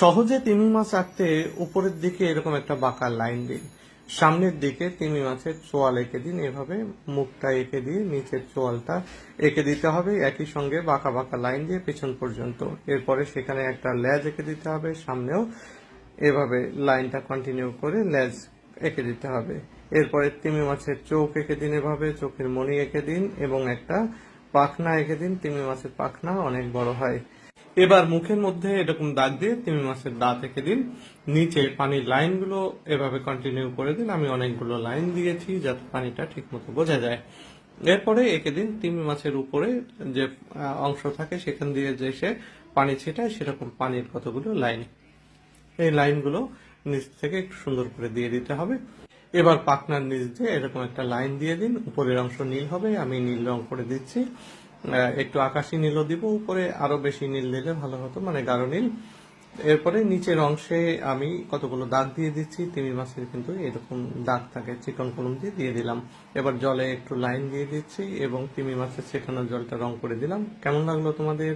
সহজে তিমি মাছ আঁকতে উপরের দিকে এরকম একটা বাঁকা লাইন দিন। সামনের দিকে তিমি মাছের চোয়াল এঁকে দিন, এভাবে মুখটা এঁকে দিয়ে নিচের চোয়ালটা এঁকে দিতে হবে, একই সঙ্গে বাঁকা বাঁকা লাইন দিয়ে পেছন পর্যন্ত। এরপরে সেখানে একটা লেজ এঁকে দিতে হবে, সামনেও এভাবে লাইনটা কন্টিনিউ করে লেজ এঁকে দিতে হবে। এরপরে তিমি মাছের চোখ এঁকে দিন, এভাবে চোখের মণি এঁকে দিন এবং একটা পাখনা এঁকে দিন। তিমি মাছের পাখনা অনেক বড় হয়। এবার মুখের মধ্যে এরকম দাগ দিয়ে তিমি মাছের দাঁত এঁকে দিন। নিচে পানির লাইনগুলো এভাবে কন্টিনিউ করে দিন। আমি অনেকগুলো লাইন দিয়েছি যাতে পানিটা ঠিক মতো বোঝা যায়। এরপরে এঁকে দিন তিমি মাছের উপরে যে অংশ থাকে সেখান দিয়ে যে সে পানি ছেটায় সেরকম পানির কতগুলো লাইন। এই লাইনগুলো নিচ থেকে একটু সুন্দর করে দিয়ে দিতে হবে। এবার পাখনার নিচ দিয়ে এরকম একটা লাইন দিয়ে দিন। উপরের অংশ নীল হবে, আমি নীল রং করে দিচ্ছি। একটু আকাশি নীলও দিব, উপরে আরো বেশি নীল দিলে ভালো হতো, মানে গাঢ় নীল। এরপরে নিচের অংশে আমি কতগুলো দাগ দিয়ে দিচ্ছি। তিমি মাছের কিন্তু এরকম দাগ থাকে, চিকন কলম দিয়ে দিয়ে দিলাম। এবার জলে একটু লাইন দিয়ে দিচ্ছি এবং তিমি মাছের ছেটানো জলটা রং করে দিলাম। কেমন লাগলো তোমাদের?